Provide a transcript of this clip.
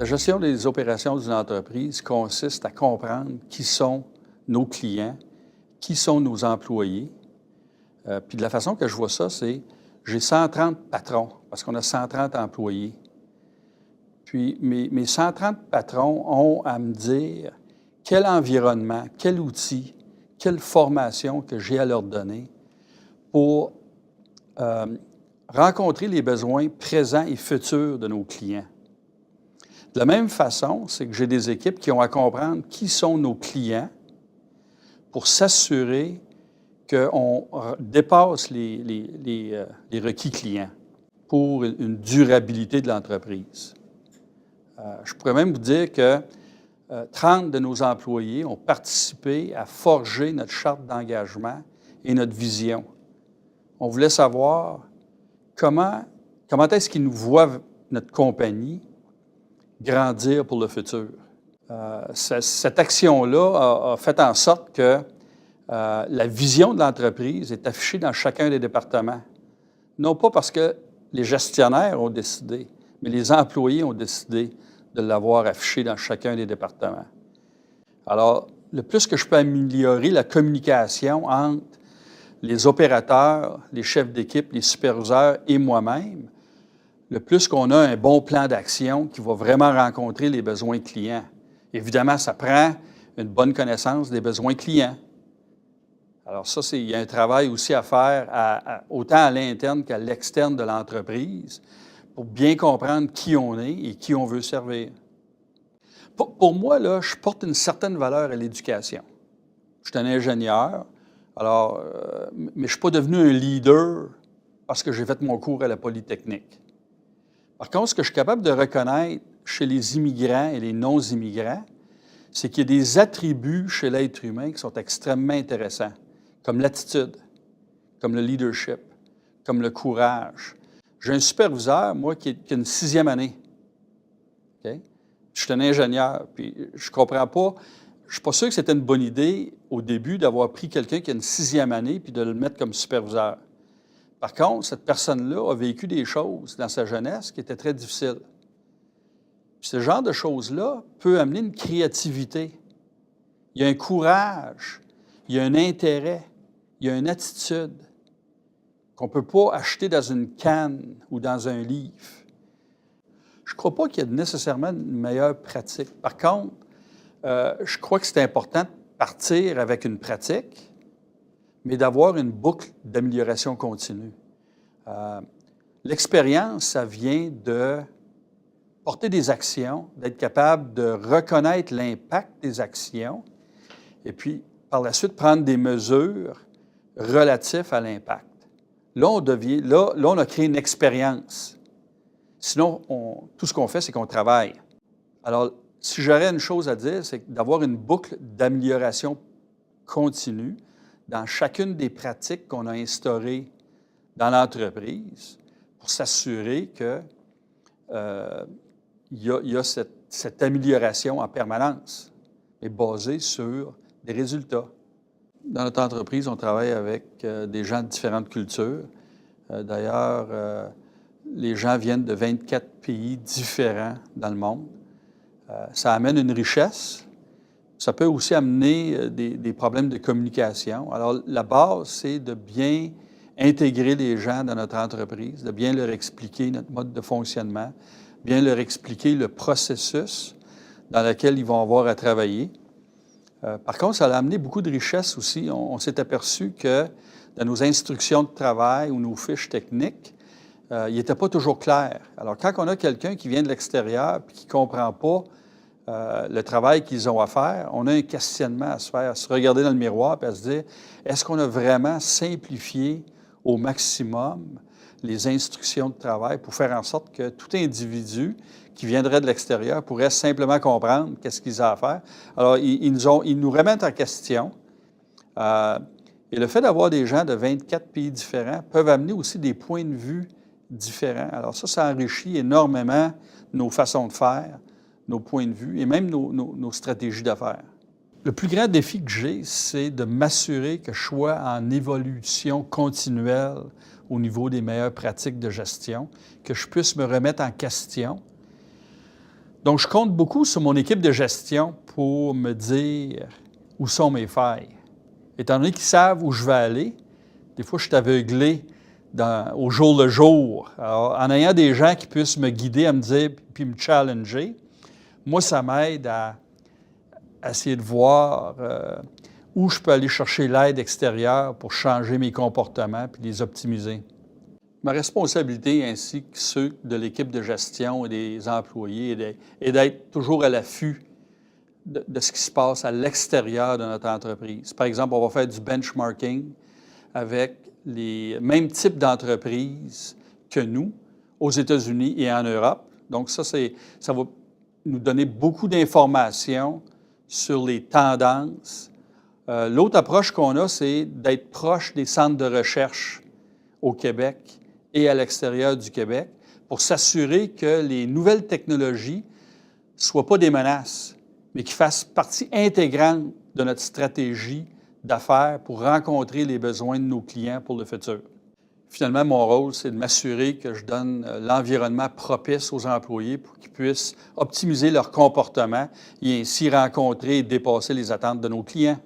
La gestion des opérations d'une entreprise consiste à comprendre qui sont nos clients, qui sont nos employés. Puis de la façon que je vois ça, c'est j'ai 130 patrons parce qu'on a 130 employés. Puis mes 130 patrons ont à me dire quel environnement, quel outil, quelle formation que j'ai à leur donner pour rencontrer les besoins présents et futurs de nos clients. De la même façon, c'est que j'ai des équipes qui ont à comprendre qui sont nos clients pour s'assurer qu'on dépasse les requis clients pour une durabilité de l'entreprise. Je pourrais même vous dire que 30 de nos employés ont participé à forger notre charte d'engagement et notre vision. On voulait savoir comment est-ce qu'ils nous voient, notre compagnie, grandir pour le futur. Cette action-là a fait en sorte que la vision de l'entreprise est affichée dans chacun des départements. Non pas parce que les gestionnaires ont décidé, mais les employés ont décidé de l'avoir affichée dans chacun des départements. Alors, le plus que je peux améliorer la communication entre les opérateurs, les chefs d'équipe, les superviseurs et moi-même, le plus qu'on a un bon plan d'action qui va vraiment rencontrer les besoins clients. Évidemment, ça prend une bonne connaissance des besoins clients. Alors ça, il y a un travail aussi à faire autant à l'interne qu'à l'externe de l'entreprise pour bien comprendre qui on est et qui on veut servir. Pour moi, là, je porte une certaine valeur à l'éducation. Je suis un ingénieur, mais je ne suis pas devenu un leader parce que j'ai fait mon cours à la Polytechnique. Par contre, ce que je suis capable de reconnaître chez les immigrants et les non-immigrants, c'est qu'il y a des attributs chez l'être humain qui sont extrêmement intéressants, comme l'attitude, comme le leadership, comme le courage. J'ai un superviseur, moi, qui a une 6e année. Okay? Je suis un ingénieur, puis je ne comprends pas. Je ne suis pas sûr que c'était une bonne idée au début d'avoir pris quelqu'un qui a une 6e année puis de le mettre comme superviseur. Par contre, cette personne-là a vécu des choses dans sa jeunesse qui étaient très difficiles. Puis ce genre de choses-là peut amener une créativité. Il y a un courage, il y a un intérêt, il y a une attitude qu'on ne peut pas acheter dans une canne ou dans un livre. Je ne crois pas qu'il y ait nécessairement une meilleure pratique. Par contre, je crois que c'est important de partir avec une pratique, mais d'avoir une boucle d'amélioration continue. L'expérience, ça vient de porter des actions, d'être capable de reconnaître l'impact des actions et puis, par la suite, prendre des mesures relatives à l'impact. Là, on a créé une expérience. Sinon, tout ce qu'on fait, c'est qu'on travaille. Alors, si j'aurais une chose à dire, c'est d'avoir une boucle d'amélioration continue dans chacune des pratiques qu'on a instaurées dans l'entreprise pour s'assurer qu'il y a cette amélioration en permanence et basée sur des résultats. Dans notre entreprise, on travaille avec des gens de différentes cultures. D'ailleurs, les gens viennent de 24 pays différents dans le monde. Ça amène une richesse. Ça peut aussi amener des problèmes de communication. Alors, la base, c'est de bien intégrer les gens dans notre entreprise, de bien leur expliquer notre mode de fonctionnement, bien leur expliquer le processus dans lequel ils vont avoir à travailler. Par contre, ça a amené beaucoup de richesse aussi. On s'est aperçu que dans nos instructions de travail ou nos fiches techniques, il n'était pas toujours clair. Alors, quand on a quelqu'un qui vient de l'extérieur et qui ne comprend pas le travail qu'ils ont à faire, on a un questionnement à se faire, à se regarder dans le miroir et à se dire, est-ce qu'on a vraiment simplifié au maximum les instructions de travail pour faire en sorte que tout individu qui viendrait de l'extérieur pourrait simplement comprendre qu'est-ce qu'ils ont à faire. Alors, ils nous remettent en question. Et le fait d'avoir des gens de 24 pays différents peuvent amener aussi des points de vue différents. Alors ça enrichit énormément nos façons de faire, nos points de vue et même nos stratégies d'affaires. Le plus grand défi que j'ai, c'est de m'assurer que je sois en évolution continuelle au niveau des meilleures pratiques de gestion, que je puisse me remettre en question. Donc, je compte beaucoup sur mon équipe de gestion pour me dire où sont mes failles. Étant donné qu'ils savent où je vais aller, des fois, je suis aveuglé au jour le jour. Alors, en ayant des gens qui puissent me guider, à me dire, puis me challenger, moi, ça m'aide à essayer de voir où je peux aller chercher l'aide extérieure pour changer mes comportements puis les optimiser. Ma responsabilité, ainsi que ceux de l'équipe de gestion et des employés, est d'être toujours à l'affût de ce qui se passe à l'extérieur de notre entreprise. Par exemple, on va faire du benchmarking avec les mêmes types d'entreprises que nous, aux États-Unis et en Europe. Donc, ça va nous donner beaucoup d'informations sur les tendances. L'autre approche qu'on a, c'est d'être proche des centres de recherche au Québec et à l'extérieur du Québec pour s'assurer que les nouvelles technologies ne soient pas des menaces, mais qui fassent partie intégrante de notre stratégie d'affaires pour rencontrer les besoins de nos clients pour le futur. Finalement, mon rôle, c'est de m'assurer que je donne l'environnement propice aux employés pour qu'ils puissent optimiser leur comportement et ainsi rencontrer et dépasser les attentes de nos clients.